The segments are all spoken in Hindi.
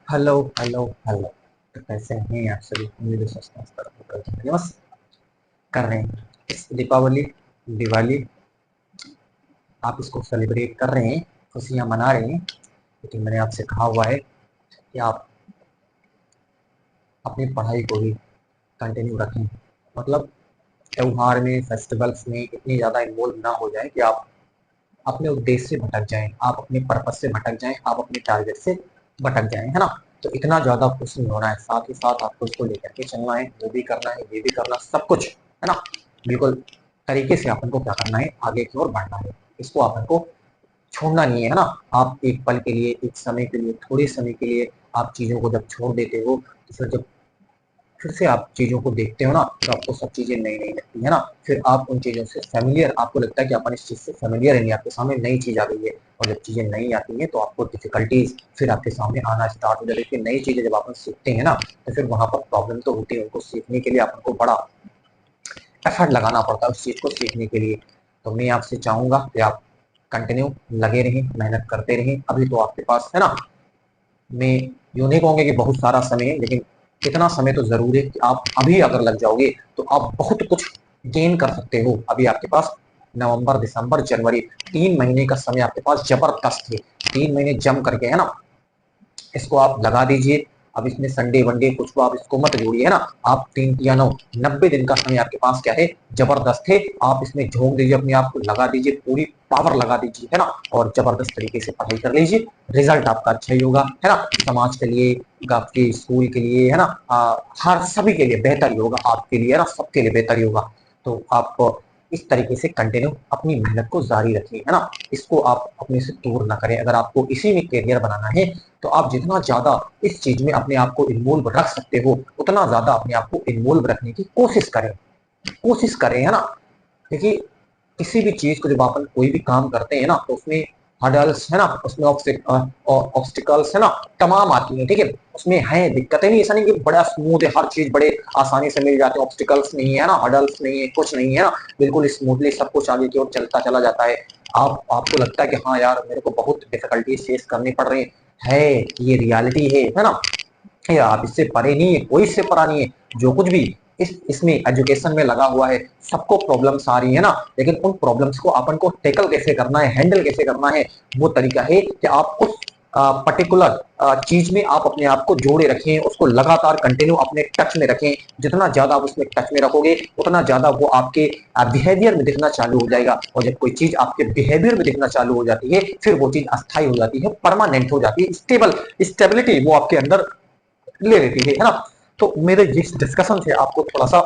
Hello hello hello. तो कैसे हैं आप सभी? उम्मीद है स्वस्थ हैं। बस कर रहे हैं इस दीपावली, दिवाली, आप इसको सेलिब्रेट कर रहे हैं, खुशियां मना रहे हैं। लेकिन मैंने आपसे कहा हुआ है कि आप अपनी पढ़ाई को भी कंटिन्यू रखें। मतलब त्योहार में, फेस्टिवल्स में इतनी ज़्यादा इन्वॉल्व ना हो जाए कि आप अपने उद्देश्य से भटक जाएं, आप अपने पर्पस से भटक जाएं, आप अपने टारगेट से भटक जाएं, है ना? तो इतना ज़्यादा कुछ नहीं होना है, साथ ही साथ आपको इसको लेकर के चलना है, वो भी करना है, ये भी करना, सब कुछ, है ना? बिल्कुल तरीके से अपन को क्या करना है, आगे की ओर बढ़ना है। इसको अपन को छोड़ना नहीं है ना? आप एक पल के लिए, एक समय के लिए, थोड़े समय के लिए आप चीज़ों को जब छोड़ देते हो, तो फिर जब फिर से आप चीज़ों को देखते हो ना, तो आपको सब चीज़ें नई नई लगती है ना। फिर आप उन चीज़ों से फेमिलियर, आपको लगता है कि अपन इस चीज़ से फेमिलियर है नहीं, आपके सामने नई चीज़ आ गई है। और जब चीज़ें नई आती हैं तो आपको डिफिकल्टीज फिर आपके सामने आना स्टार्ट हो जाती है। नई चीज़ें जब अपन सीखते हैं ना, तो फिर वहाँ पर प्रॉब्लम तो होती है। उनको सीखने के लिए आपको बड़ा एफर्ट लगाना पड़ता है उस चीज़ को सीखने के लिए। तो मैं आपसे चाहूँगा कि आप कंटिन्यू लगे रहें, मेहनत करते रहें। अभी तो आपके पास है ना, मैं यूँ नहीं कहूँगा कि बहुत सारा समय है, लेकिन इतना समय तो ज़रूर है कि आप अभी अगर लग जाओगे तो आप बहुत कुछ गेन कर सकते हो। अभी आपके पास नवंबर, दिसंबर, जनवरी 3 महीने का समय आपके पास ज़बरदस्त है। 3 महीने जम करके, है ना? इसको आप लगा दीजिए। अब इसमें संडे वनडे कुछ को आप इसको मत जोड़िए, है ना? आप 3 या 9 90 दिन का समय आपके पास क्या है, जबरदस्त है। आप इसमें झोंक दीजिए, अपने आप को लगा दीजिए, पूरी पावर लगा दीजिए, है ना? और जबरदस्त तरीके से पढ़ाई कर लीजिए। रिजल्ट आपका अच्छा ही होगा, है ना? समाज के लिए, आपके स्कूल के लिए, है ना? हर सभी के लिए बेहतर ही होगा, आपके लिए, है ना? सबके लिए बेहतर ही होगा। तो आप इस तरीके से कंटिन्यू अपनी मेहनत को जारी रखिए, है ना? इसको आप अपने से दूर ना करें। अगर आपको इसी में करियर बनाना है, तो आप जितना ज़्यादा इस चीज़ में अपने आप को इन्वॉल्व रख सकते हो, उतना ज़्यादा अपने आप को इन्वॉल्व रखने की कोशिश करें। कोशिश करें, है ना? देखिए, किसी भी चीज़ को जब अपन कोई भी काम करते हैं ना, तो उसमें हर्डल्स, है ना? उसमें ऑब्स्टिकल्स, है ना? तमाम आती हैं, ठीक है? उसमें है दिक्कतें, नहीं ऐसा नहीं कि बड़ा स्मूथ है, हर चीज़ बड़े आसानी से मिल जाते हैं। ऑब्स्टिकल्स नहीं है ना, हर्डल्स नहीं है, कुछ नहीं है ना, बिल्कुल स्मूथली सब कुछ आगे की ओर चलता चला जाता है। आपको लगता है कि हाँ यार, मेरे को बहुत डिफिकल्टीज फेस करनी पड़ रही है, ये रियलिटी है ना? या आप इससे परे नहीं है, कोई इससे परा नहीं है। जो कुछ भी इसमें एजुकेशन में लगा हुआ है, सबको प्रॉब्लम्स आ रही है ना, लेकिन उन प्रॉब्लम्स को अपन को टैकल कैसे करना है, हैंडल कैसे करना है, वो तरीका है कि आप उस पर्टिकुलर चीज में आप अपने आप को जोड़े रखें, उसको लगातार कंटिन्यू अपने टच में रखें। जितना ज्यादा आप उसमें टच में रखोगे, उतना ज्यादा वो आपके बिहेवियर में दिखना चालू हो जाएगा। और जब कोई चीज आपके बिहेवियर में दिखना चालू हो जाती है, फिर वो चीज अस्थायी हो जाती है, परमानेंट हो जाती है, स्टेबिलिटी वो आपके अंदर ले लेती है ना? तो मेरे जिस डिस्कशन से आपको थोड़ा सा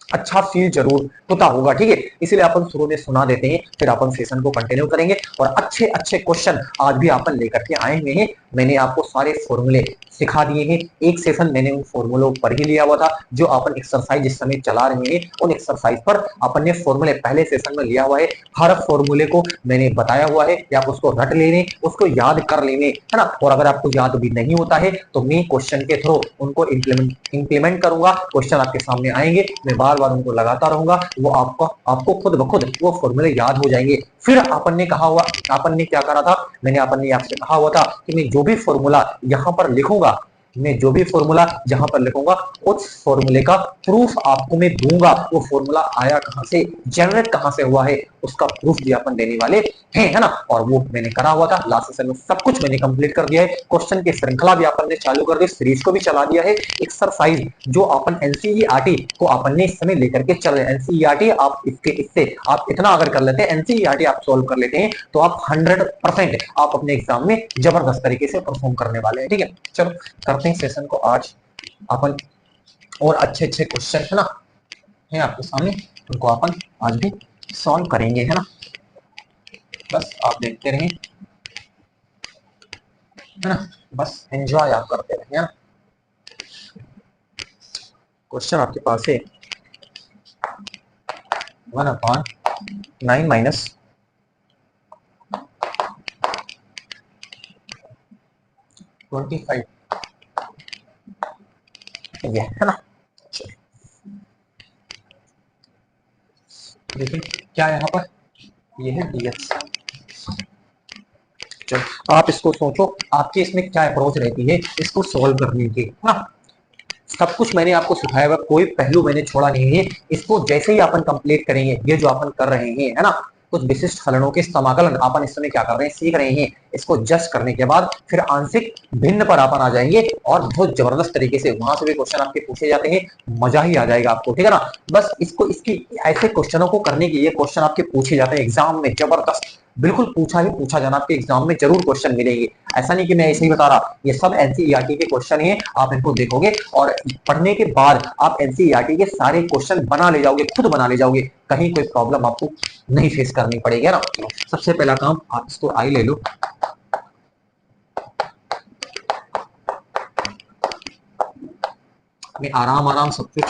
अच्छा फील जरूर होता होगा, ठीक है? इसलिए अपन शुरू में सुना देते हैं, फिर अपन सेशन को कंटिन्यू करेंगे। और अच्छे अच्छे क्वेश्चन आज भी अपन लेकर के आए हुए हैं। मैंने आपको सारे फॉर्मूले सिखा दिए हैं। एक सेशन मैंने उन फॉर्मूलों पर ही लिया हुआ था। जो अपन एक्सरसाइज इस समय चला रहे हैं, उन एक्सरसाइज पर अपन ने फॉर्मूले पहले सेशन में लिया हुआ है। हर फॉर्मूले को मैंने बताया हुआ है कि आप उसको रट लेने, उसको याद कर लेने, है ना? और अगर आपको याद भी नहीं होता है, तो मैं क्वेश्चन के थ्रू उनको इंप्लीमेंट करूंगा। क्वेश्चन आपके सामने आएंगे, मैं बार बार उनको लगाता रहूंगा, वो आपको खुद ब खुद वो फॉर्मूले याद हो जाएंगे। फिर अपन ने क्या करा था, अपन ने आपसे कहा हुआ था कि मैं जो भी फॉर्मूला यहाँ पर लिखूंगा, मैं जो भी फॉर्मूला जहां पर लिखूंगा, उस फॉर्मूले का प्रूफ आपको मैं दूंगा। वो फॉर्मूला आया कहां से, जनरेट कहां से हुआ है, उसका प्रूफ भी अपन देने वाले हैं, है ना? और वो मैंने करा हुआ था लास्ट सेशन में, सब कुछ मैंने कंप्लीट कर दिया है। क्वेश्चन की श्रृंखला भी अपन ने चालू कर दी, सीरीज को भी चला दिया है। एक्सरसाइज जो अपन एनसीईआरटी को अपन ने इस समय लेकर के चल रहे हैं, एनसीईआरटी आप इससे आप इतना अगर कर लेते हैं, एनसीईआरटी आप सोल्व कर लेते हैं, तो आप 100% आप अपने एग्जाम में जबरदस्त तरीके से परफॉर्म करने वाले हैं, ठीक है? चलो करते हैं सेशन को आज अपन, और अच्छे अच्छे क्वेश्चन है ना, है आपके सामने, उनको अपन आज भी सॉल्व करेंगे, है ना? बस आप देखते रहें, है ना? बस एंजॉय आप करते रहें, है ना? क्वेश्चन आपके पास है 1/9 माइनस 25 ये है ना। देखिए क्या यहाँ पर ये है dx। चलो आप इसको सोचो आपकी इसमें क्या अप्रोच रहती है इसको सॉल्व करने की, है ना। सब कुछ मैंने आपको सिखाया हुआ, कोई पहलू मैंने छोड़ा नहीं है। इसको जैसे ही अपन कंप्लीट करेंगे, ये जो अपन कर रहे हैं, है ना, कुछ विशिष्ट फलनों के समाकलन अपन इस समय क्या कर रहे हैं, सीख रहे हैं। इसको जस्ट करने के बाद फिर आंशिक भिन्न पर अपन आ जाएंगे और बहुत जबरदस्त तरीके से वहां से भी क्वेश्चन आपके पूछे जाते हैं, मजा ही आ जाएगा आपको, ठीक है ना। बस इसको इसकी ऐसे क्वेश्चनों को करने के लिए क्वेश्चन आपके पूछे जाते हैं एग्जाम में, जबरदस्त बिल्कुल पूछा ही पूछा जाना, आपके एग्जाम में जरूर क्वेश्चन मिलेंगे। ऐसा नहीं कि मैं ऐसे ही बता रहा, ये सब एनसीईआरटी के क्वेश्चन है, आप इनको देखोगे और पढ़ने के बाद आप एनसीईआरटी के सारे क्वेश्चन बना ले जाओगे, खुद बना ले जाओगे, कहीं कोई प्रॉब्लम आपको नहीं फेस करनी पड़ेगी ना। सबसे पहला काम आप इसको आई ले लो, मैं आराम आराम सब कुछ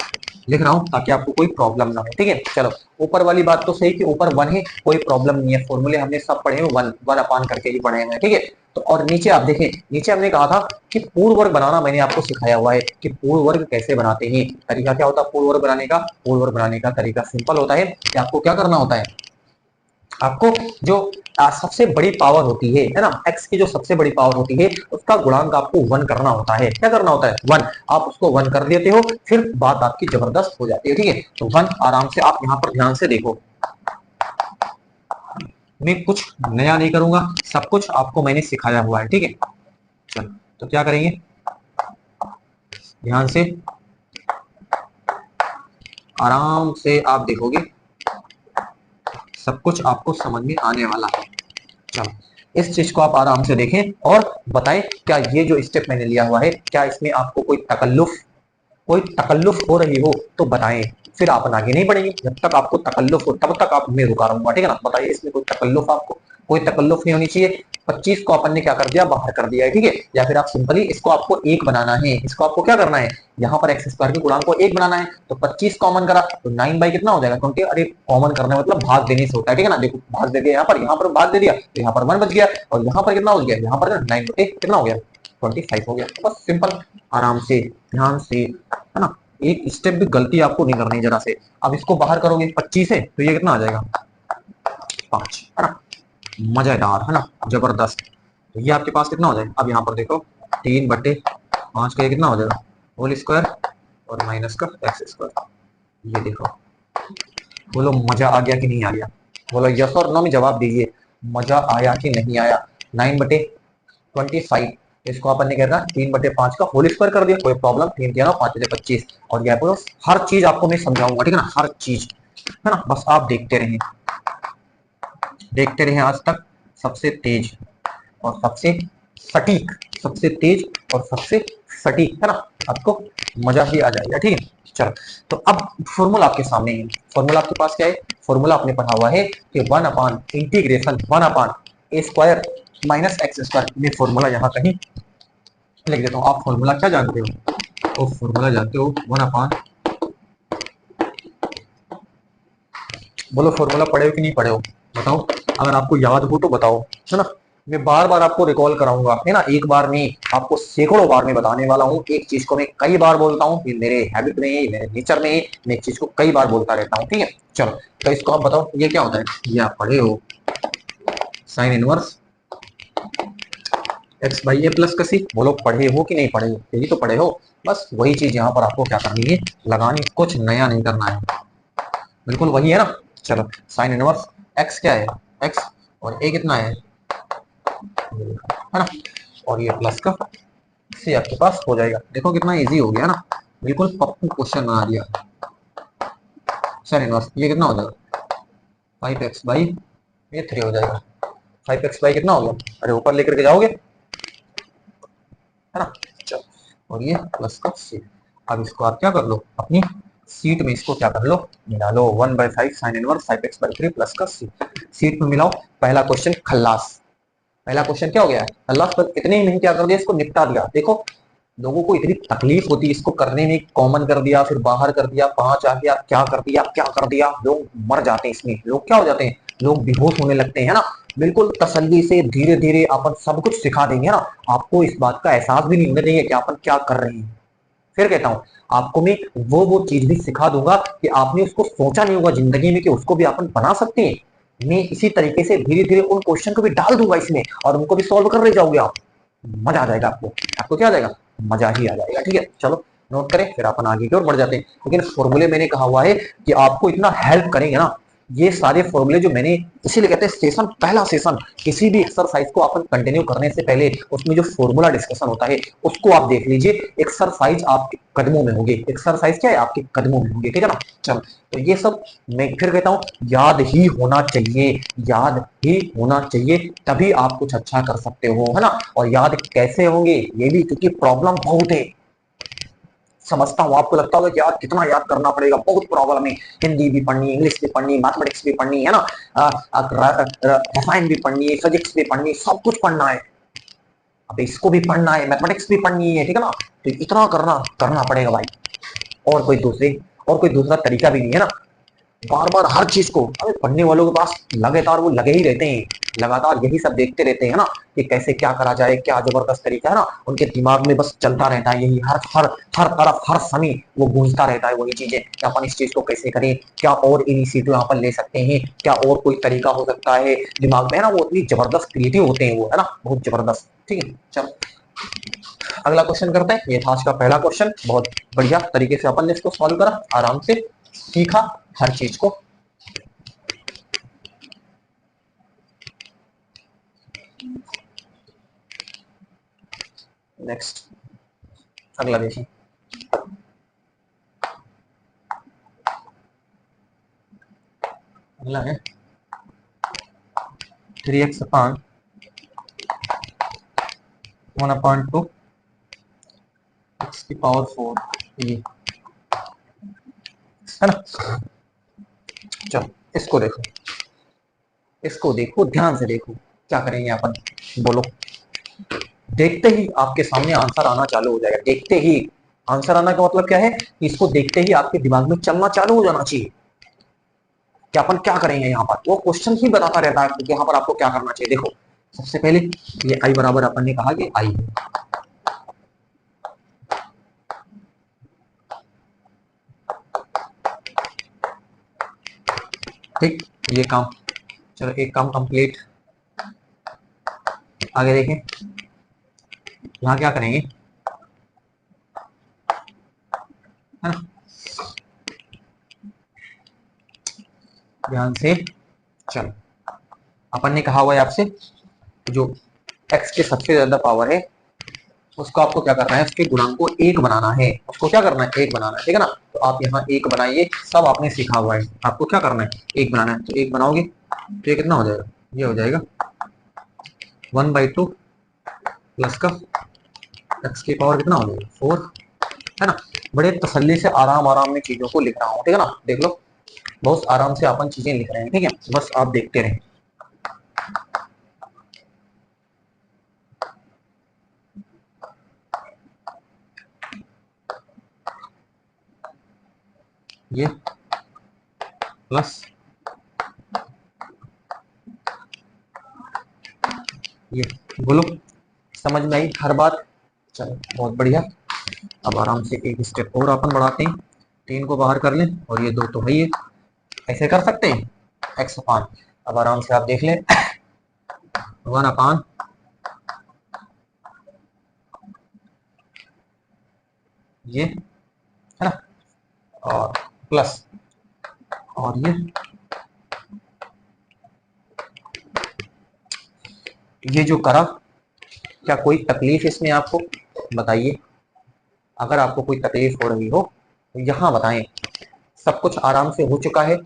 लिख रहा हूं ताकि आपको कोई प्रॉब्लम ना हो, ठीक है। चलो ऊपर वाली बात तो सही कि ऊपर वन है, कोई प्रॉब्लम नहीं है, फॉर्मूले हमने सब पढ़े हैं, वन वन अपान करके ही पढ़े हैं, ठीक है। तो और नीचे आप देखें, नीचे हमने कहा था कि पूर्ण वर्ग बनाना मैंने आपको सिखाया हुआ है कि पूर्ण वर्ग कैसे बनाते हैं। तरीका क्या होता है पूर्ण वर्ग बनाने का, पूर्ण वर्ग बनाने का तरीका सिंपल होता है कि आपको क्या करना होता है, आपको जो सबसे बड़ी पावर होती है ना, x की जो सबसे बड़ी पावर होती है उसका गुणांक आपको 1 करना होता है। क्या करना होता है 1, आप उसको 1 कर देते हो, फिर बात आपकी जबरदस्त हो जाती है, ठीक है। तो 1 आराम से आप यहाँ पर ध्यान से देखो, मैं कुछ नया नहीं करूंगा, सब कुछ आपको मैंने सिखाया हुआ है, ठीक है। चलो तो क्या करेंगे, ध्यान से आराम से आप देखोगे, सब कुछ आपको समझ में आने वाला है। चलो इस चीज को आप आराम से देखें और बताएं क्या ये जो स्टेप मैंने लिया हुआ है क्या इसमें आपको कोई तकल्लुफ हो रही हो तो बताएं, फिर आप आगे नहीं बढ़ेंगे। जब तक आपको तकल्लुफ हो तब तक आप मैं रुका रहूंगा, ठीक है ना। बताइए इसमें कोई तकल्लुफ, आपको कोई तकल्लुफ नहीं होनी चाहिए। 25 को अपन ने क्या कर दिया, बाहर कर दिया है, ठीक है। या फिर आप सिंपली इसको आपको एक बनाना है, इसको आपको क्या करना है, यहाँ पर एक्स स्क्वायर के गुणांक को एक बनाना है। तो 25 कॉमन करा तो 9 बाई कितना हो जाएगा 20। अरे कॉमन करना मतलब भाग देने से होता है, ठीक है ना। देखो भाग दे दिया, यहाँ पर भाग दे दिया तो यहाँ पर 1 बच गया, और यहाँ पर कितना हो गया, यहाँ पर 9 बटे कितना हो गया 25 हो गया। तो बस सिंपल, आराम से ध्यान से, है ना। एक स्टेप भी गलती आपको नहीं करनी जरा से। अब इसको बाहर करोगे 25 से तो ये कितना आ जाएगा 5, है ना। मजेदार, है ना, जबरदस्त। तो ये आपके पास कितना हो जाएगा, अब यहाँ पर देखो 3/5 का ये कितना हो जाएगा होल स्क्वायर और माइनस का एक्स स्क्वायर। ये देखो, बोलो मजा आ गया कि नहीं आ गया, बोलो यस और नो में जवाब दीजिए, मजा आया कि नहीं आया। 9/25, इसको अपन ने क्या था 3/5 का होल स्क्वायर कर दिया, कोई प्रॉब्लम, 3 दिया ना 5/25, और यहाँ पर हर चीज आपको मैं समझाऊंगा, ठीक है ना, हर चीज, है ना। बस आप देखते रहे आज तक। सबसे तेज और सबसे सटीक, सबसे तेज और सबसे सटीक, है ना, आपको मजा ही आ जाएगा, ठीक है। चलो तो अब फॉर्मूला आपके सामने है, फॉर्मूला आपके पास क्या है, फॉर्मूला आपने पढ़ा हुआ है कि 1/(1/a² माइनस एक्स स्क्वायर। ये फॉर्मूला यहाँ कहीं लिख देता हूँ। आप फॉर्मूला क्या जानते हो, तो फॉर्मूला जानते हो 1 बोलो फॉर्मूला पढ़े हो कि नहीं पढ़े हो, बताओ। अगर आपको याद हो तो बताओ, है ना। मैं बार बार आपको रिकॉल कराऊंगा, है ना, एक बार नहीं आपको सैकड़ों बार में बताने वाला हूँ। एक चीज को मैं कई बार बोलता हूँ, ये मेरे हैबिट में है, मेरे नेचर में है, मैं एक चीज को कई बार बोलता रहता हूँ, ठीक है। चलो तो इसको आप बताओ ये क्या होता है, ये आप पढ़े हो साइन इनवर्स x/a + c। बोलो पढ़े हो कि नहीं पढ़े हो, यही तो पढ़े हो। बस वही चीज यहाँ पर आपको क्या करनी है, लगानी, कुछ नया नहीं करना है, बिल्कुल वही है ना। चलो साइन इनवर्स x क्या है, x और a कितना है ना, और ये प्लस का c आपके पास हो जाएगा। देखो कितना इजी हो गया ना, बिल्कुल पप्पू क्वेश्चन बना दिया। साइन इनवर्स ये कितना हो जाएगा 5x/, ये 3 हो जाएगा। 5x/ कितना हो गया, अरे ऊपर लेकर के जाओगे, है ना। चलो और ये प्लस का c। अब इसको आप क्या कर लो, अपनी सीट में इसको क्या कर लो, मिला लो। 1/5 साइन इनवर्स 5x/3 प्लस का c, सीट में मिलाओ। पहला क्वेश्चन खल्लास, पहला क्वेश्चन क्या हो गया है खल्लास, पर इतने ही नहीं क्या कर दिया, इसको निपटा दिया। देखो लोगों को इतनी तकलीफ होती है इसको करने में, कॉमन कर दिया फिर बाहर कर दिया, 5 आ गया, क्या कर दिया, लोग मर जाते हैं इसमें, लोग क्या हो जाते हैं, लोग बेहोश होने लगते हैं, है ना। बिल्कुल तसल्ली से धीरे धीरे अपन सब कुछ सिखा देंगे, है ना। आपको इस बात का एहसास भी नहीं होने देंगे कि अपन क्या कर रहे हैं, फिर कहता हूँ आपको मैं वो चीज भी सिखा दूंगा कि आपने उसको सोचा नहीं होगा जिंदगी में कि उसको भी अपन बना सकते हैं। मैं इसी तरीके से धीरे धीरे उन क्वेश्चन को भी डाल दूंगा इसमें और उनको भी सॉल्व कर ले जाओगे आप। मजा आ जाएगा आपको। आपको क्या आ जाएगा? मजा ही आ जाएगा। ठीक है, चलो नोट करें, फिर अपन आगे की ओर बढ़ जाते हैं। लेकिन फॉर्मूले मैंने कहा हुआ है कि आपको इतना हेल्प करेंगे ना ये सारे फॉर्मूले जो मैंने, इसीलिए कहते हैं सेशन, पहला सेशन किसी भी एक्सरसाइज को अपन कंटिन्यू करने से पहले उसमें जो फॉर्मूला डिस्कशन होता है उसको आप देख लीजिए। एक्सरसाइज आपके कदमों में होगी। एक्सरसाइज क्या है? आपके कदमों में होगी। ठीक है ना? चलो, तो ये सब मैं फिर कहता हूँ याद ही होना चाहिए। याद ही होना चाहिए, तभी आप कुछ अच्छा कर सकते हो, है ना? और याद कैसे होंगे ये भी, क्योंकि प्रॉब्लम बहुत है। समझता हूँ आपको लगता होगा कि यार कितना याद करना पड़ेगा, बहुत प्रॉब्लम है। हिंदी भी पढ़नी, इंग्लिश भी पढ़नी, मैथमेटिक्स भी पढ़नी, है ना? रसायन भी पढ़नी है, फिजिक्स भी पढ़नी है, सब कुछ पढ़ना है। अब इसको भी पढ़ना है, मैथमेटिक्स भी पढ़नी है। ठीक है ना? तो इतना करना करना पड़ेगा भाई। और कोई दूसरा तरीका भी नहीं है ना। बार बार हर चीज को, अरे पढ़ने वालों के पास लगातार वो लगे ही रहते हैं, लगातार यही सब देखते रहते हैं ना कि कैसे क्या करा जाए, क्या जबरदस्त तरीका है ना। उनके दिमाग में बस चलता रहता है यही, हर हर हर तरफ हर समय वो गूंजता रहता है वही चीजें कि अपन इस चीज को कैसे करें, क्या और इनिशिएटिव यहाँ पर ले सकते हैं, क्या और कोई तरीका हो सकता है दिमाग में, है ना? वो इतनी जबरदस्त क्रिएटिव होते हैं वो, है ना? बहुत जबरदस्त। ठीक है, चलो अगला क्वेश्चन करते हैं। ये था आज का पहला क्वेश्चन। बहुत बढ़िया तरीके से अपन ने इसको सॉल्व करा, आराम से सीखा हर चीज को। नेक्स्ट, अगला देखिए। अगला है 3x अपान 1/2 x की पावर 4, ये है ना? चलो इसको देखो ध्यान से देखो। क्या करेंगे अपन, बोलो। देखते ही आपके सामने आंसर आना चालू हो जाएगा। देखते ही आंसर आना का मतलब क्या है कि इसको देखते ही आपके दिमाग में चलना चालू हो जाना चाहिए कि अपन क्या करेंगे। यहाँ पर वो क्वेश्चन ही बताता रहता है कि यहाँ पर आपको क्या करना चाहिए। देखो सबसे पहले ये आई बराबर अपन ने कहा कि आई, ठीक, ये काम, चलो एक काम कंप्लीट। आगे देखें, यहाँ क्या करेंगे, है ना? ध्यान से चलो, अपन ने कहा हुआ है आपसे जो x के सबसे ज्यादा पावर है उसको आपको क्या करना है, उसके गुणांक को एक बनाना है। उसको क्या करना है? एक बनाना है। ठीक है ना? तो आप यहाँ एक बनाइए, सब आपने सीखा हुआ है। आपको क्या करना है? एक बनाना है। तो एक बनाओगे तो ये कितना हो जाएगा? ये हो जाएगा 1/2 प्लस का x की पावर कितना हो जाएगा 4, है ना? बड़े तसल्ली से आराम आराम में चीजों को लिख रहा हूँ। ठीक है ना? देख लो, बहुत आराम से अपन चीजें लिख रहे हैं। ठीक है, बस आप देखते रहें। ये प्लस ये, बोलो समझ में आई हर बात? चलो बहुत बढ़िया। अब आराम से एक स्टेप और अपन बढ़ाते हैं। 3 को बाहर कर लें और ये 2 तो है ही, ऐसे कर सकते हैं एक्स अपान। अब आराम से आप देख लें 1/, ये है ना, और प्लस, और ये जो करा, क्या कोई तकलीफ इसमें आपको? बताइए, अगर आपको कोई तकलीफ हो रही हो तो यहाँ बताएं। सब कुछ आराम से हो चुका है।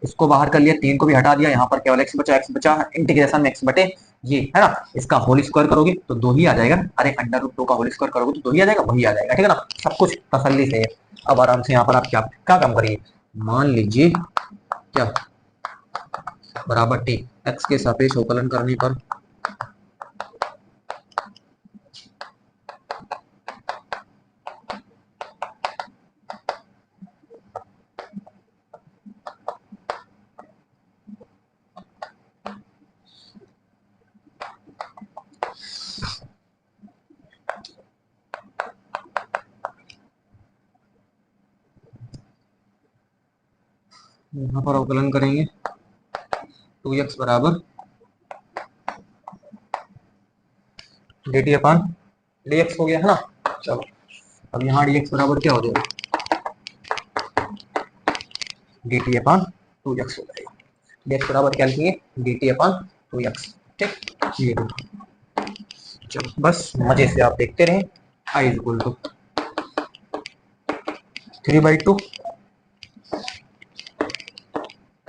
इसको बाहर कर लिया, 3 को भी हटा दिया, यहाँ पर केवल एक्स बचा, इंटीग्रेशन में एक्स बटे ये, है ना? इसका होल स्क्वायर करोगे तो 2 ही आ जाएगा। अरे √2 का होल स्क्वायर करोगे तो 2 ही आ जाएगा, वही आ जाएगा। ठीक है ना? सब कुछ तसल्ली से है। अब आराम से यहाँ पर आप क्या क्या काम करिए, मान लीजिए क्या बराबर टी, एक्स के सापेक्ष अवकलन करने पर यहाँ पर अवकलन करेंगे 2x बराबर dt अपान dx हो गया है ना। चलो अब यहाँ dx बराबर क्या हो जाएगा, dt अपान 2x हो जाएगा। dx बराबर क्या लिखेंगे, dt अपान 2x। ठीक, ये चलो बस मजे से आप देखते रहें। i इक्वल टू 3/2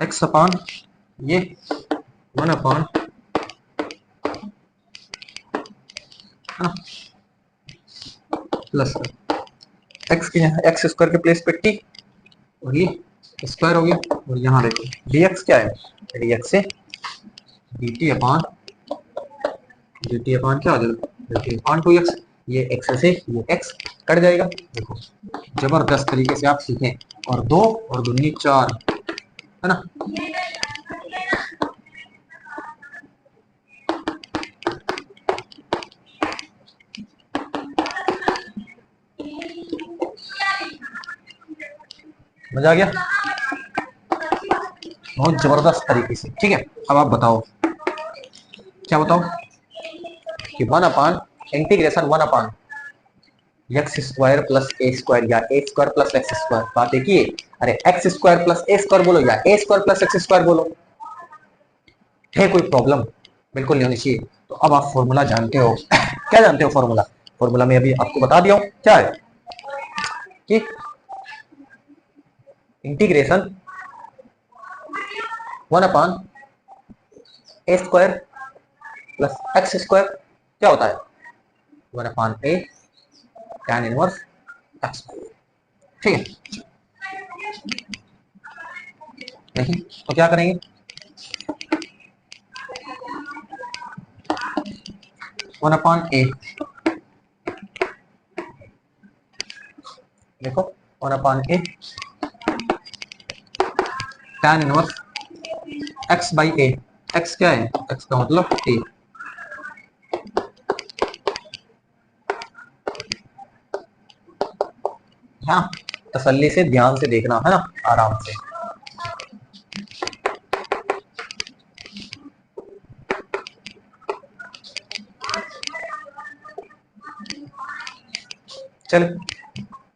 x अपान ये 1 अपान प्लस एक्स के यहाँ एक्स स्क्वायर के प्लेस पे टी और ये स्क्वायर हो गया। और यहाँ देखो dx क्या है, dx से dt अपान क्या हो जाएगा, dt अपान 2x। ये x से ये x कट जाएगा। देखो जबरदस्त तरीके से आप सीखें। और 2 और 2 4 है ना। मजा आ गया बहुत जबरदस्त तरीके से। ठीक है, अब आप बताओ, क्या बताओ कि 1 अपान integration 1 upon x square plus a square या ए स्क्वायर प्लस एक्स स्क्वायर, बात एक ही है। अरे x square plus a square बोलो या ए स्क्वायर प्लस एक्स स्क्वायर बोलो, है कोई प्रॉब्लम? बिल्कुल नहीं होनी चाहिए। तो अब आप फॉर्मूला जानते हो क्या जानते हो फॉर्मूला? फॉर्मूला में अभी आपको बता दिया हूं क्या है कि इंटीग्रेशन 1 अपान ए स्क्वायर प्लस एक्स स्क्वायर क्या होता है, 1 upon a tan inverse x. ठीक है, नहीं तो क्या करेंगे, 1 अपान ए, देखो 1 upon a tan inverse x by a. X क्या है, एक्स का मतलब ए। हाँ तसल्ली से ध्यान से देखना है ना, आराम से। चल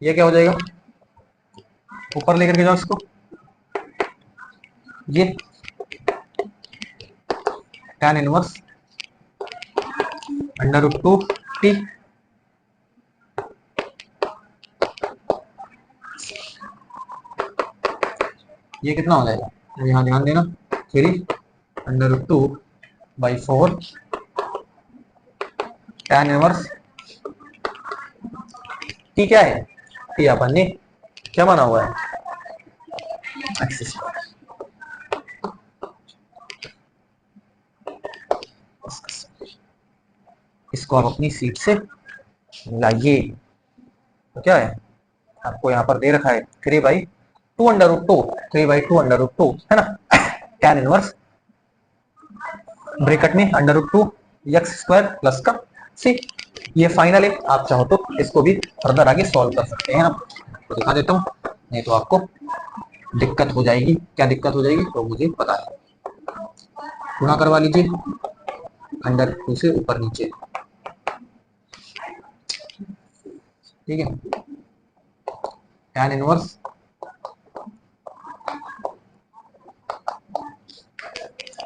ये क्या हो जाएगा, ऊपर लेकर के जाओ इसको, ये tan inverse under root 2 T. ये कितना हो जाएगा, यहाँ ध्यान देना, 3 under root 2/4 tan inverse T क्या है, टी अपन ने क्या माना हुआ है, एक्स। इसको आप अपनी सीट से लाइए। तो क्या है, आपको यहाँ पर दे रखा है 3/2 अंडर रूट 2, 3/2 अंडर रूट 2 है ना, टैन इनवर्स ब्रैकेट में under root 2 X square plus का सी। ये फाइनल है, आप चाहो तो इसको भी फर्दर आगे सॉल्व कर सकते हैं। तो दिखा देता हूँ, नहीं तो आपको दिक्कत हो जाएगी। क्या दिक्कत हो जाएगी तो मुझे पता है। गुणा करवा लीजिए अंडर 2 से ऊपर नीचे, ठीक है, टैन इनवर्स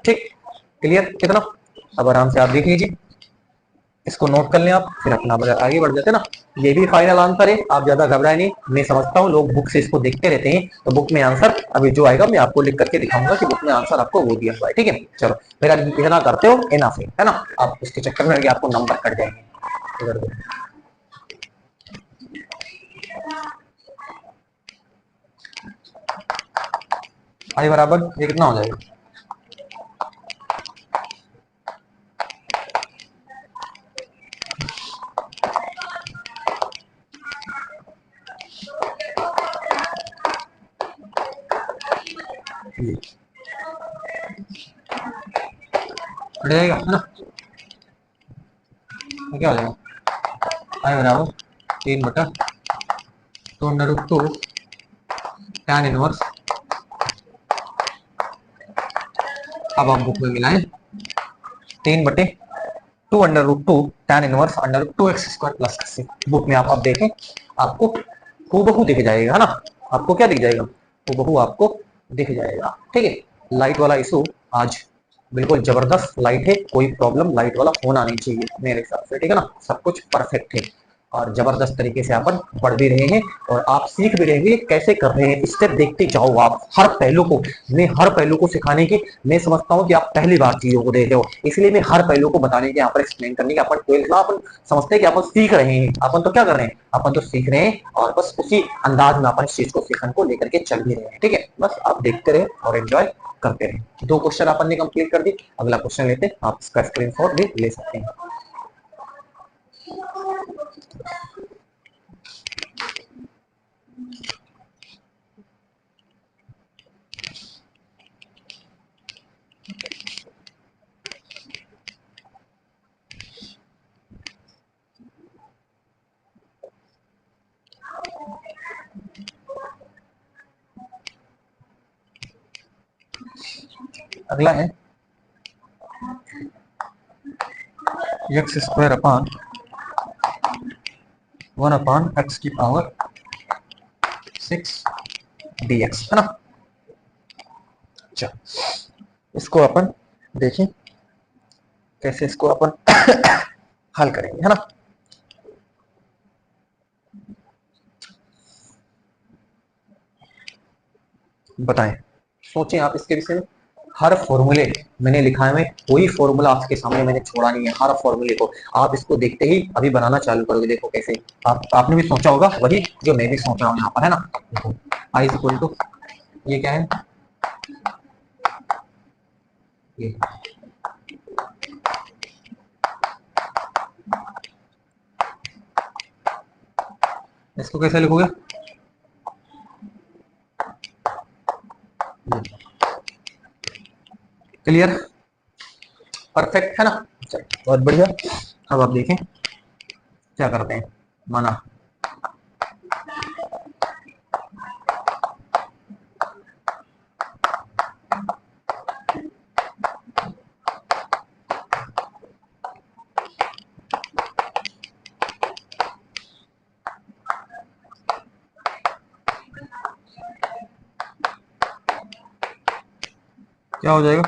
ठीक, क्लियर कितना। अब आराम से आप देख लीजिए, इसको नोट कर लें आप, फिर अपना आगे बढ़ जाते ना। ये भी फाइनल आंसर है, आप ज्यादा घबराए नहीं। मैं समझता हूँ लोग बुक से इसको देखते रहते हैं, तो बुक में आंसर अभी जो आएगा मैं आपको लिख करके दिखाऊंगा कि बुक में आंसर आपको वो दिया हुआ है। ठीक है, चलो फिर इतना करते हो इनफ है ना, आप उसके चक्कर में आपको नंबर कट जाएंगे। आई बराबर ये कितना हो जाएगा, रहेगा है ना, तो क्या हो जाएगा, आई बराबर 3/2 अंडर रूट 2 टैन इनवर्स अब आप बुक में मिलाएं 3/2 tan इनवर्स √2x² प्लस का सी। बुक में आप अब देखें, आपको हूबहू दिख जाएगा, है ना। आपको क्या दिख जाएगा? हूबहू आपको दिख जाएगा। ठीक है। लाइट वाला इशू आज बिल्कुल जबरदस्त लाइट है, कोई प्रॉब्लम लाइट वाला होना नहीं चाहिए मेरे हिसाब से। ठीक है ना, सब कुछ परफेक्ट है और जबरदस्त तरीके से अपन पढ़ भी रहे हैं और आप सीख भी रहे हैं कैसे कर रहे हैं। स्टेप देखते जाओ आप, हर पहलू को, मैं हर पहलू को सिखाने की, मैं समझता हूँ कि आप पहली बार चीजों को देख रहे हो, इसलिए मैं हर पहलू को बताने के, यहाँ पर एक्सप्लेन करने के, अपन 12th में अपन समझते हैं कि अपन सीख रहे हैं। अपन तो क्या कर रहे हैं? अपन तो सीख रहे हैं और बस उसी अंदाज में अपन इस चीज को सीखने को लेकर के चल भी रहे हैं। ठीक है, बस आप देखते रहे और एंजॉय करते रहे। 2 क्वेश्चन अपन ने कंप्लीट कर दी। अगला क्वेश्चन लेते हैं, आप इसका स्क्रीनशॉट भी ले सकते हैं। अगला है x² अपॉन 1/x⁶ dx, है ना। अच्छा, इसको अपन देखें कैसे इसको अपन हल करेंगे, है ना। बताएं, सोचें आप इसके विषय में। हर फॉर्मूले मैंने लिखा है, मैं कोई फॉर्मूला आपके सामने मैंने छोड़ा नहीं है। हर फॉर्मूले को आप इसको देखते ही अभी बनाना चालू करोगे। देखो कैसे आपने भी सोचा होगा वही जो मैं भी सोच रहा हूँ यहाँ पर, है ना। देखो आई इक्वल टू, ये क्या है, ये इसको कैसे लिखोगे? क्लियर, परफेक्ट, है ना। चलो बहुत बढ़िया। अब आप देखें क्या करते हैं। माना क्या हो जाएगा?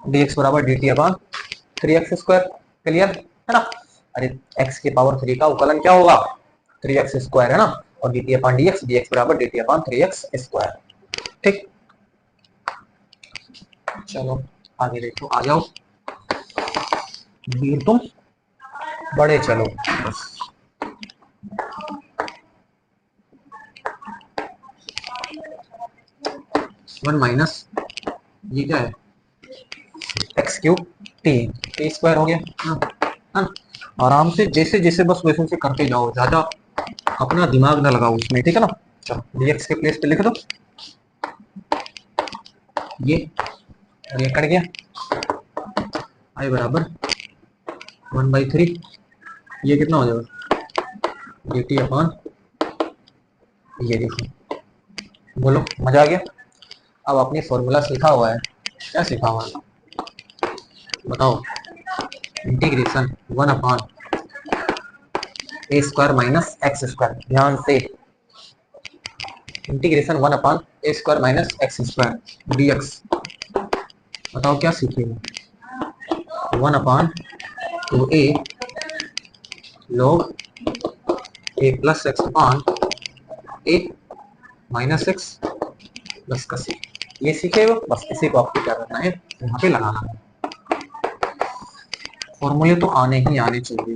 dx बराबर dt अपॉन 3x²। क्लियर, है ना। अरे x की पावर 3 का उकलन क्या होगा? 3x², है ना। और dt अपॉन dx बराबर dt अपॉन 3x²। ठीक, चलो आगे देखो, आ जाओ वीर तुम बड़े, चलो बस 1 माइनस ये क्या है, x³ t² हो गया, है ना। आराम से जैसे जैसे बस वैसे वैसे करते जाओ, ज्यादा अपना दिमाग ना लगाओ उसमें। ठीक है ना। चलो dx के प्लेस पे लिख दो ये, और ये कट गया, आई बराबर 1/3, ये कितना हो जाएगा dt अपॉन, ये देखो, बोलो मजा आ गया। अब आपने फॉर्मूला सीखा हुआ है, क्या सीखा हुआ है बताओ? इंटीग्रेशन 1/a² - ध्यान से, इंटीग्रेशन 1/a² - dx। बताओ क्या सीखेंगे? 1/2a log a plus x upon a minus x plus का c। ये सीखे हो, बस इसी को आपको क्या करना है, यहाँ पे लगाना है। फॉर्मूले तो आने ही आने चाहिए।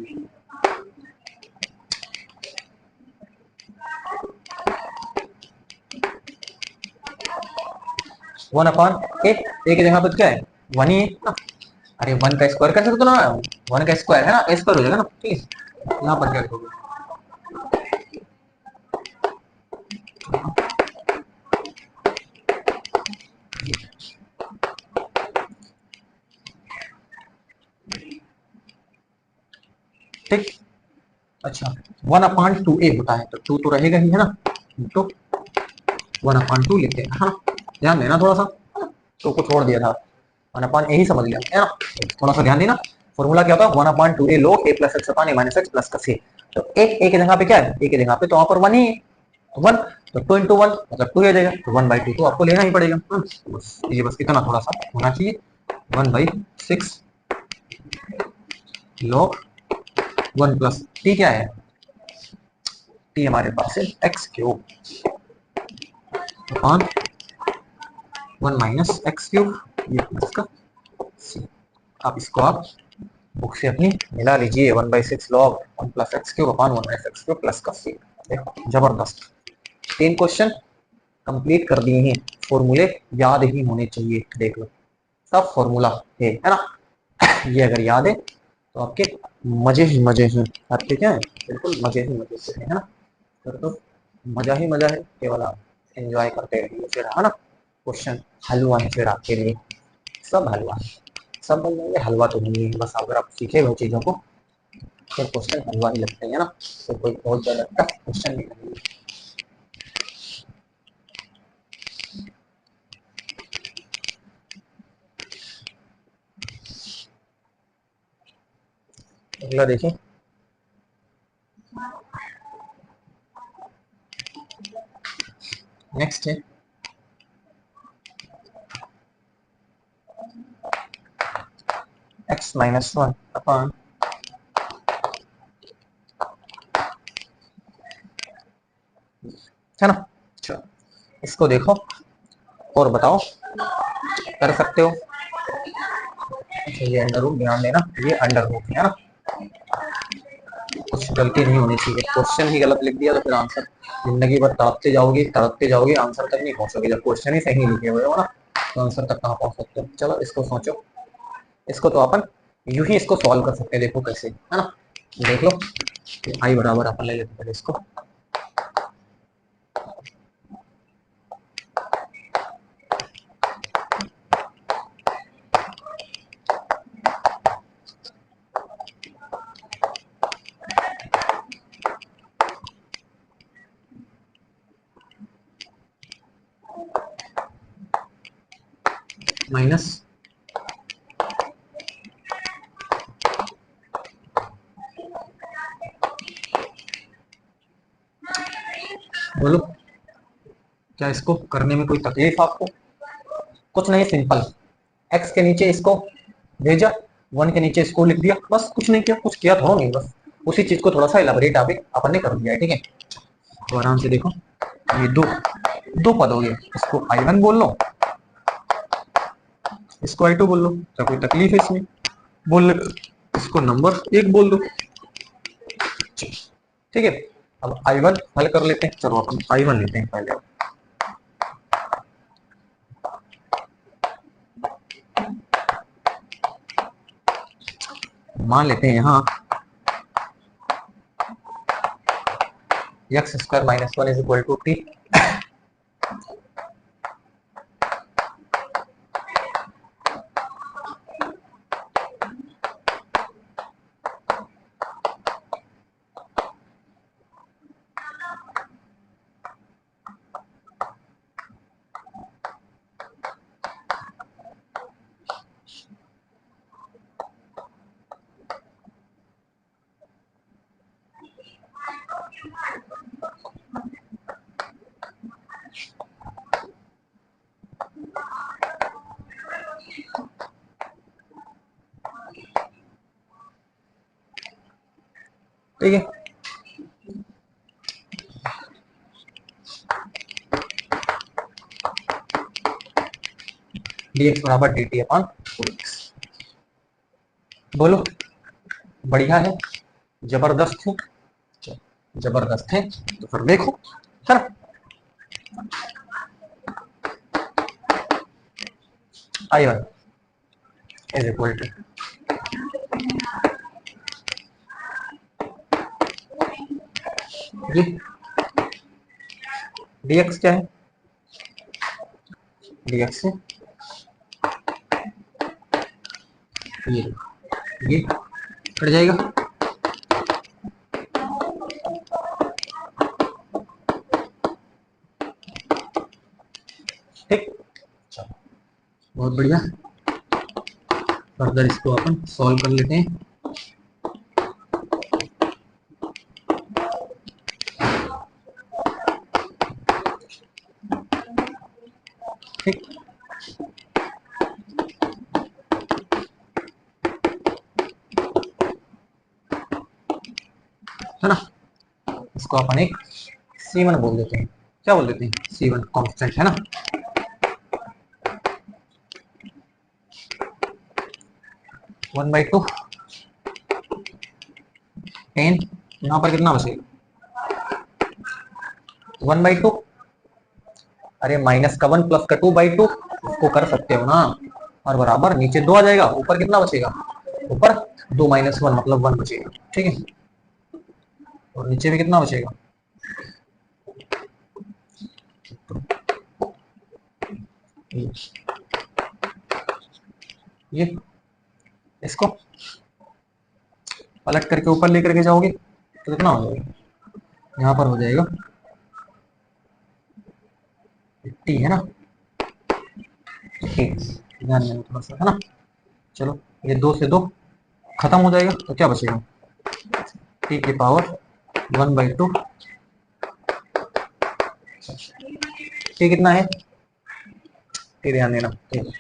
वन अपॉन एक की जगह पर क्या है, 1 ही है ना। अरे 1 का स्क्वायर कर सकते हो ना, 1 का स्क्वायर है ना, a स्क्वायर हो जाएगा ना। ठीक है, यहाँ पर क्या लिखोगे? 1/2a होता है, तो 2 तो रहेगा ही है ना, तो 1/2 लिखते हैं। हाँ, ध्यान देना थोड़ा सा, तो को छोड़ दिया था, 1/a ही समझ लिया है ना। थोड़ा सा ध्यान देना, फॉर्मूला क्या होता है, 1/2a log a plus x upon a minus x plus का c। तो एक एक जगह पे क्या है, एक जगह पे तो वहां पर 1 ही है, तो 1, तो 2 into 1 मतलब 2 आ जाएगा, तो 1/2 तो आपको लेना ही पड़ेगा। ये बस कितना थोड़ा सा होना चाहिए, 1/6 log 1 प्लस t क्या है, t हमारे पास है x cube upon 1 minus x cube, ये प्लस का c। अब इसको आप बुक से अपनी मिला लीजिए, 1/6 log 1 plus x cube upon 1 minus x cube plus का c। देखो जबरदस्त, 3 क्वेश्चन कंप्लीट कर दिए हैं, फॉर्मूले याद ही होने चाहिए, देख लो सब फॉर्मूला है ना। ये अगर याद है तो आपके मजे ही मजे हैं, आपके क्या है, बिल्कुल मजे ही मजे से है ना। तो मजा ही मजा है, केवल आप एंजॉय करते रहिए फिर, है ना। क्वेश्चन हलवा है फिर आपके लिए, सब हलवा, सब बन जाएंगे, हलवा तो नहीं है, बस अगर आप सीखे हुए चीज़ों को तो क्वेश्चन हलवा ही लगते हैं ना, तो कोई बहुत ज़्यादा टफ क्वेश्चन नहीं लगेंगे। अगला देखिए, नेक्स्ट है x माइनस 1 अपॉन है ना। चलो इसको देखो और बताओ, कर सकते हो। अच्छा ये अंडर रूट, ध्यान देना ये अंडर रूट है ना, कुछ गलती नहीं होनी चाहिए, क्वेश्चन ही गलत लिख दिया तो फिर आंसर जिंदगी भर तड़पते जाओगे, आंसर तक नहीं पहुंचोगे। जब क्वेश्चन ही सही लिखे हुए हो ना, तो आंसर तक कहाँ पहुंच सकते हो। चलो इसको सोचो, इसको तो अपन यूं ही इसको सॉल्व कर सकते हैं, देखो कैसे, है ना। देख लो, आई बराबर अपन ले लेते हैं इसको, माइनस बोलो क्या इसको करने में कोई तकलीफ आपको, कुछ नहीं, सिंपल, एक्स के नीचे इसको भेजा, 1 के नीचे इसको लिख दिया, बस कुछ नहीं किया, कुछ किया तो नहीं, बस उसी चीज को थोड़ा सा एलाबोरेट अभी अपन ने कर दिया है, ठीक है। तो आराम से देखो, ये दो दो पद हो गए, इसको I1 बोल लो, इसको I2 बोल लो, क्या कोई तकलीफ है इसमें बोलने, इसको नंबर 1 बोल दो, ठीक है। अब I1 हल कर लेते हैं, चलो अपन I1 लेते हैं पहले। मान लेते हैं यहाँ X square minus 1 is equal to T, ठीक है। dx बराबर dt अपॉन 4x, बोलो बढ़िया है, जबरदस्त है, जबरदस्त है, तो फिर देखो, है ना। I1 इज इक्वल टू, ये dx क्या है, dx है ये कट जाएगा, ठीक, चलो बहुत बढ़िया। फर्दर इसको अपन सॉल्व कर लेते हैं। ठीक, है ना। इसको अपन एक C1 बोल देते हैं। क्या बोल देते हैं? C1 कांस्टेंट है ना। वन बाई टू 10, यहाँ पर कितना बचेगा? 1/2। अरे माइनस का 1 प्लस का 2/2, इसको कर सकते हो ना। और बराबर नीचे 2 आ जाएगा, ऊपर कितना बचेगा? ऊपर 2 माइनस 1 मतलब 1 बचेगा। ठीक है, और नीचे भी कितना बचेगा? ये इसको पलट करके ऊपर लेकर के जाओगे तो कितना हो जाएगा? यहाँ पर हो जाएगा 80, है ना। ठीक, ध्यान देना थोड़ा सा, है ना। चलो, ये 2 से 2 खत्म हो जाएगा तो क्या बचेगा? टी की पावर 1/2। टी कितना है? टी ध्यान देना। ठीक,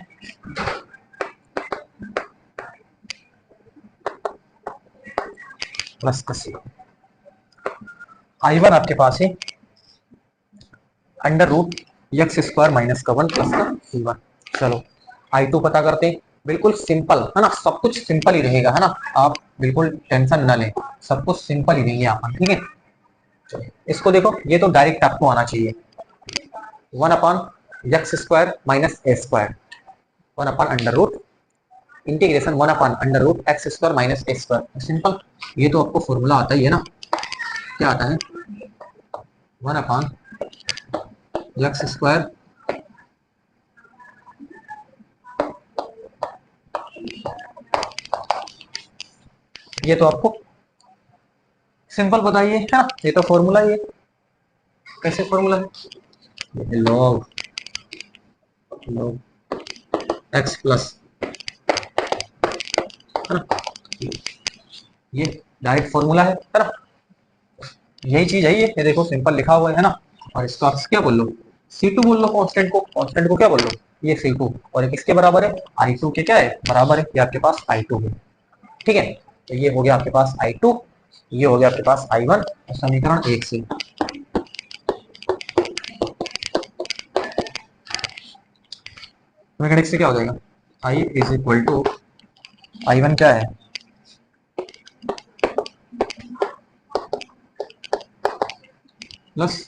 प्लस का सी। I1 आपके पास है under root x square minus का 1 प्लस का C1। चलो I2 पता करते हैं। बिल्कुल सिंपल है ना, सब कुछ सिंपल ही रहेगा, है ना। आप बिल्कुल टेंशन ना लें, सब कुछ सिंपल ही देंगे अपन। ठीक है, चलो इसको देखो, ये तो डायरेक्ट आपको आना चाहिए। 1/x² minus a², 1/√ integration 1/√x² minus a²। Simple, ये तो आपको फॉर्मूला आता ही है ना। क्या आता है? 1/x², ये तो आपको सिंपल बताइए, है ना। ये तो फॉर्मूला ही है। कैसे फॉर्मूला है? लॉग लॉग एक्स प्लस, है ना। ये डायरेक्ट फॉर्मूला है ना। यही चीज है ये देखो सिंपल लिखा हुआ है ना। और इसको आप क्या बोल लो? C2 बोल लो। कांस्टेंट को, कांस्टेंट को क्या बोल लो? ये C2। और किसके बराबर है? I2 के क्या है? बराबर है। ये आपके पास I2 है। ठीक है, तो ये हो गया आपके पास I2, ये हो गया आपके पास I1। समीकरण 1 से समीकरण 1 से क्या हो जाएगा? I is equal to I1 क्या है? Plus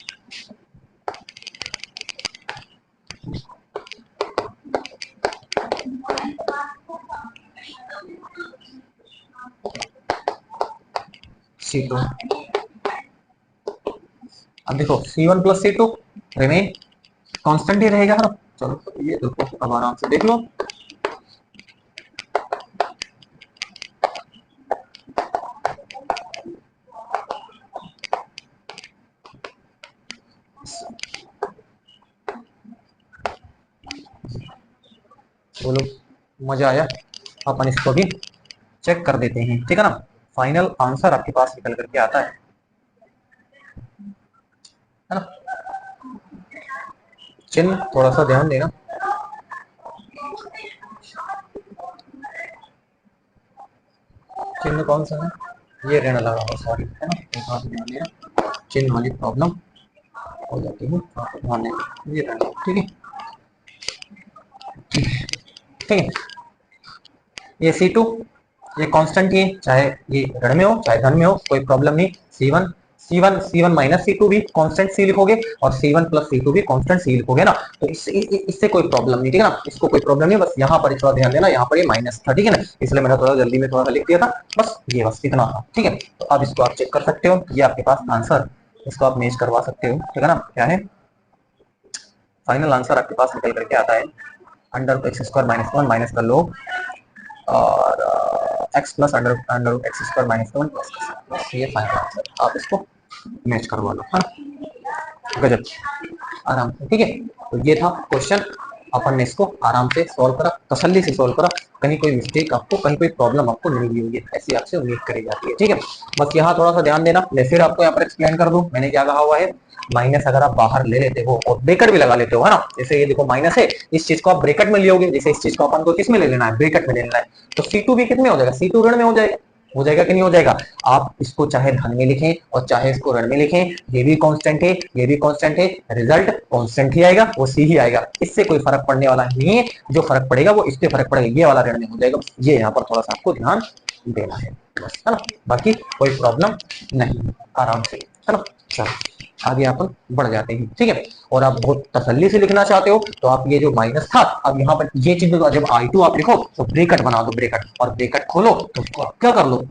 C2। अब देखो C1 plus C2 remain constant ही रहेगा, है ना। चलो ये देखो, अब आराम से देख लो। बोलो, मजा आया? अपन इसको भी चेक कर देते हैं, ठीक है ना। फाइनल आंसर आपके पास निकल करके आता है ना। चिन्ह थोड़ा सा ध्यान देना। चिन्ह कौन सा है? ये ऋण लगा हुआ, सॉरी, है ना। एक बात ध्यान देना, चिन्ह वाली प्रॉब्लम हो जाती है, ध्यान देना। ये ऋण, ठीक है। ठीक है, ये C2 ये कांस्टेंट ही है, चाहे ये ऋण में हो चाहे धन में हो, कोई प्रॉब्लम नहीं। C1 माइनस C2 भी कांस्टेंट C लिखोगे, और C1 प्लस C2 भी कांस्टेंट C लिखोगे ना। तो इससे कोई प्रॉब्लम नहीं, ठीक है ना। इसको कोई प्रॉब्लम नहीं, बस यहाँ पर थोड़ा ध्यान देना, यहाँ पर ये माइनस था, ठीक है ना। इसलिए मैंने थोड़ा जल्दी में थोड़ा सा लिख दिया था, बस इतना था, ठीक है। तो अब इसको आप चेक कर सकते हो, ये आपके पास आंसर, इसको आप मैच करवा सकते हो, ठीक है ना। क्या है फाइनल आंसर आपके पास निकल करके आता है? अंडर x² माइनस 1 माइनस कर लो, और x plus under x² minus 1 plus, ये फाइनल आंसर। आप इसको मैच करवा लो, हाँ। गजब, आराम से, ठीक है। तो ये था क्वेश्चन, अपन ने इसको आराम से सॉल्व करा, तसल्ली से सॉल्व करा, कहीं कोई मिस्टेक आपको, कहीं कोई प्रॉब्लम आपको नहीं हुई होगी, ऐसी आपसे उम्मीद करी जाती है। ठीक है, बस यहाँ थोड़ा सा ध्यान देना। मैं फिर आपको यहाँ पर एक्सप्लेन कर दूं, मैंने क्या कहा हुआ है, माइनस अगर आप बाहर ले लेते हो और ब्रेकेट भी लगा लेते हो, है ना, जैसे ये देखो माइनस है, इस चीज को आप ब्रेकेट में लियोगे, जैसे इस चीज को अपन को किस में ले लेना है, ब्रेकेट में ले लेना है, तो C2 भी कितने हो जाएगा, C2 ऋण में हो जाएगा कि नहीं हो जाएगा। आप इसको चाहे धन में लिखें और चाहे इसको ऋण में लिखें, ये भी कांस्टेंट है, ये भी कांस्टेंट है, रिजल्ट कांस्टेंट ही आएगा, वो सी ही आएगा, इससे कोई फर्क पड़ने वाला नहीं है। जो फर्क पड़ेगा वो इससे फर्क पड़ेगा, ये वाला ऋण में हो जाएगा, ये यहाँ पर थोड़ा सा आपको ध्यान देना है बस, है ना, बाकी कोई प्रॉब्लम नहीं, आराम से, है ना। चलो आगे अपन बढ़ जाते हैं, ठीक है। और आप बहुत तसल्ली से लिखना चाहते हो तो आप ये जो माइनस था, अब यहाँ पर ये चीज जब I2 आप लिखो तो ब्रेकेट बना दो, ब्रेकेट, और ब्रेकेट खोलो तो उसको आप क्या कर लो,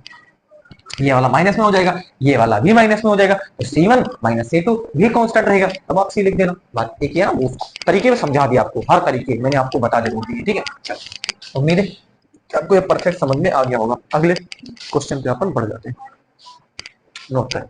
ये वाला माइनस में हो जाएगा, ये वाला भी माइनस में हो जाएगा, तो C1 माइनस C2 भी कांस्टेंट रहेगा, तब आप C लिख देना। बात एक है ना, उस तरीके में समझा दिया आपको, हर तरीके मैंने आपको बता दिया, ठीक है। चलो उम्मीद है कि आपको ये परफेक्ट समझ में आ गया होगा। अगले क्वेश्चन पे अपन बढ़ जाते हैं, नोट करें।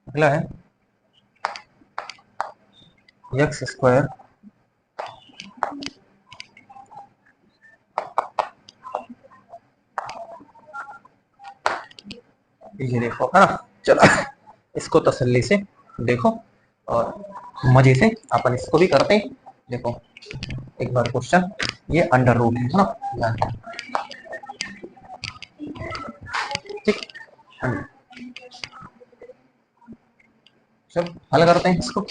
अगला है एक्स स्क्वायर ये देखो, है ना। चलो इसको तसल्ली से देखो और मजे से अपन इसको भी करते हैं। देखो एक बार क्वेश्चन, ये अंडर रूट है ना, ठीक। चलो हल करते हैं इसको।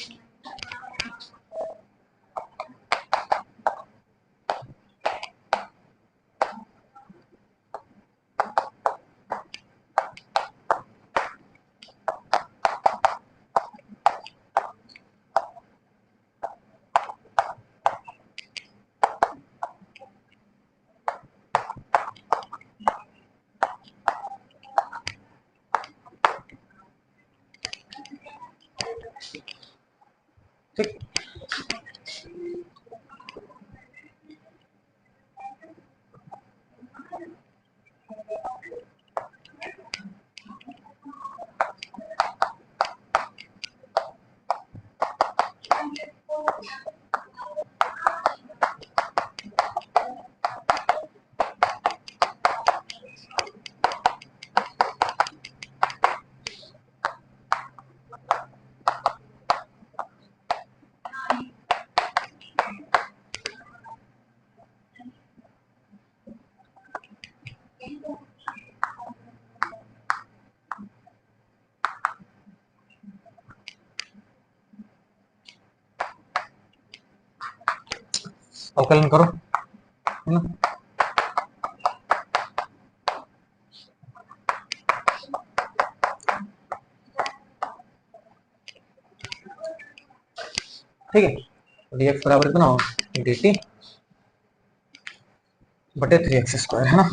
ठीक, अवकलन करो, है ना। ठीक है, dx बराबर कितना हो, dt बटे 3x स्क्वायर, है ना।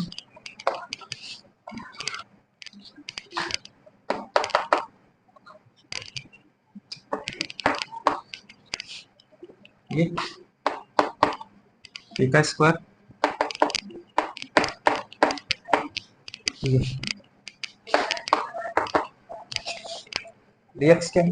ये t का स्क्वायर, ये dx क्या है,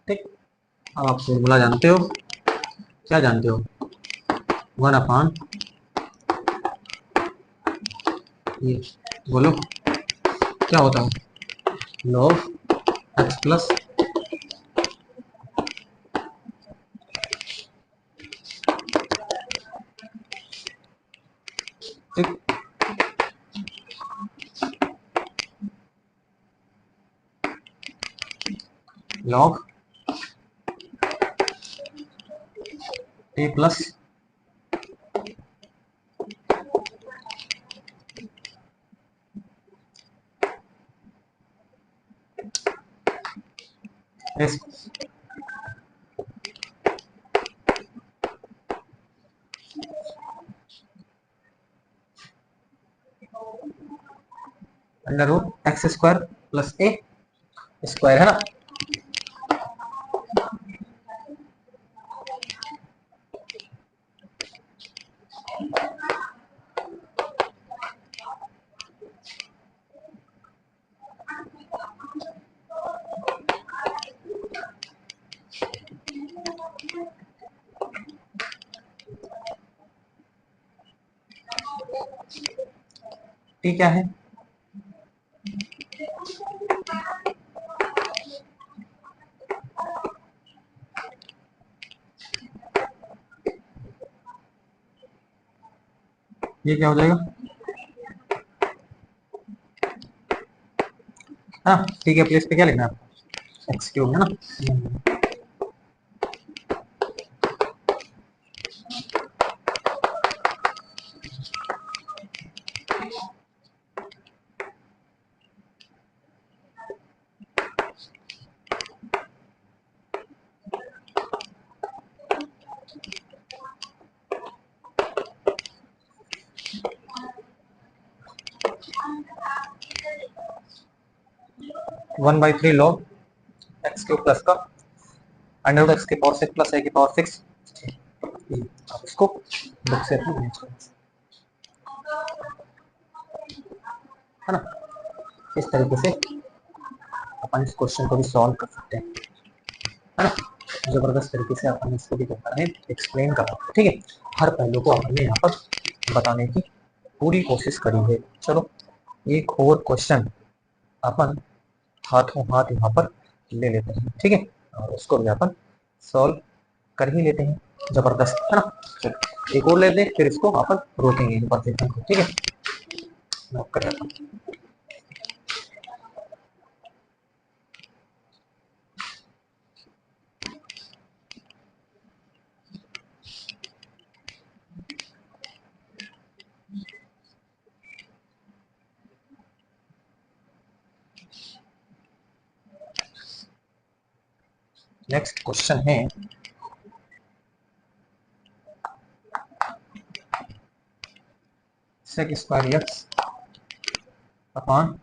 ठीक। अब आप फॉर्मूला जानते हो, क्या जानते हो, 1 अपान ये, बोलो क्या होता है, log x प्लस, ठीक, log t plus s under root x square plus a square है ना। टी क्या है, ये क्या हो जाएगा, हाँ ठीक है, प्लेस पे क्या लिखना है आपको, एक्स क्यूब है ना। 1/3 लॉग एक्स क्यूब प्लस का अंडर रूट एक्स की पावर 6 प्लस ए की पावर 6, आप इसको बुक से है ना। इस तरीके से अपन इस क्वेश्चन को भी सॉल्व कर सकते हैं, है ना। जबरदस्त तरीके से अपन इसको भी करना है, एक्सप्लेन कर सकते हैं, ठीक है। हर पहलू को हमने यहाँ पर बताने की पूरी कोशिश करी है। चलो एक और क्वेश्चन अपन हाथों हाथ यहाँ पर ले लेते हैं, ठीक है, और उसको भी अपन सॉल्व कर ही लेते हैं, जबरदस्त है ना। चलो एक और लेते हैं, फिर इसको अपन रोकेंगे परफेक्शन को, ठीक है। नोट करें अपन। नेक्स्ट क्वेश्चन है sec square x upon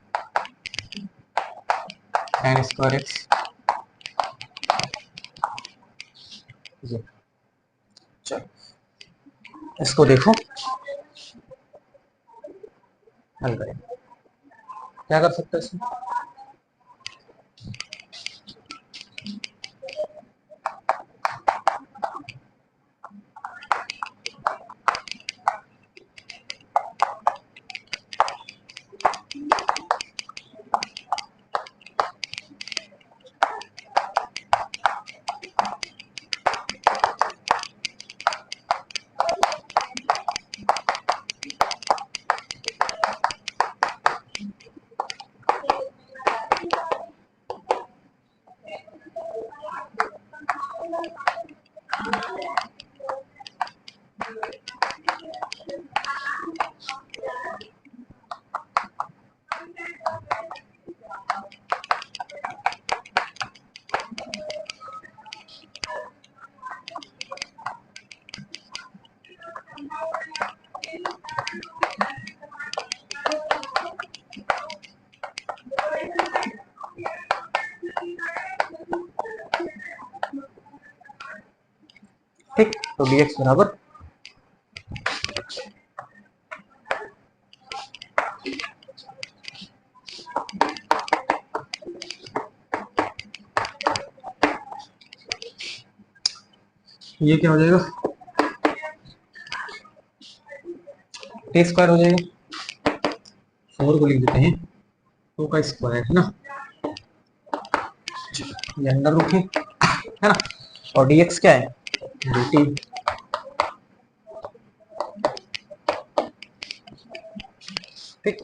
tan square x. चलो इसको देखो, हल करें, क्या कर सकते हैं इसमें, ठीक। तो dx बराबर ये क्या हो जाएगा, टी स्क्वायर हो जाएगा, 4 को लिख देते हैं, 2 का स्क्वायर है ना, ये अंडर रूट है ना, और dx क्या है, dt, ठीक।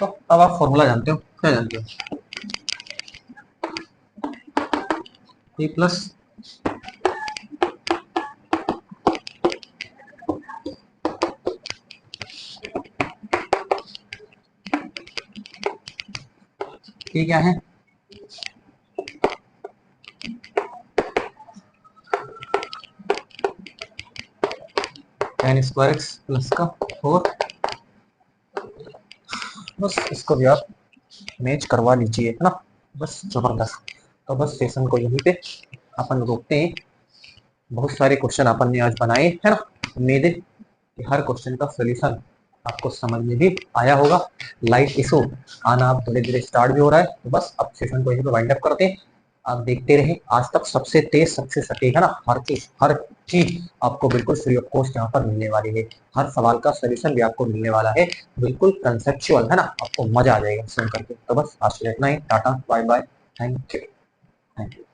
तो अब आप फॉर्मूला जानते हो, क्या जानते हो? ए प्लस ये क्या है? tan² x प्लस का 4। बस इसको भी आप मैच करवा लीजिए, है ना। बस जबरदस्त। तो बस सेशन को यहीं पे अपन रोकते हैं। बहुत सारे क्वेश्चन अपन ने आज बनाए, है ना। उम्मीद है कि हर क्वेश्चन का सोल्यूशन आपको समझ में भी आया होगा। लाइट इशू आना अब धीरे धीरे स्टार्ट भी हो रहा है, तो बस अब सेशन को यहीं पे वाइंड अप करते हैं। आप देखते रहे, आज तक सबसे तेज सबसे सटीक, है ना। हर चीज आपको बिल्कुल फ्री ऑफ कॉस्ट यहाँ पर मिलने वाली है। हर सवाल का सोल्यूशन भी आपको मिलने वाला है, बिल्कुल कंसेप्चुअल, है ना। आपको मजा आ जाएगा सुन करके। तो बस आज के लिए इतना ही। Tata bye bye, thank you.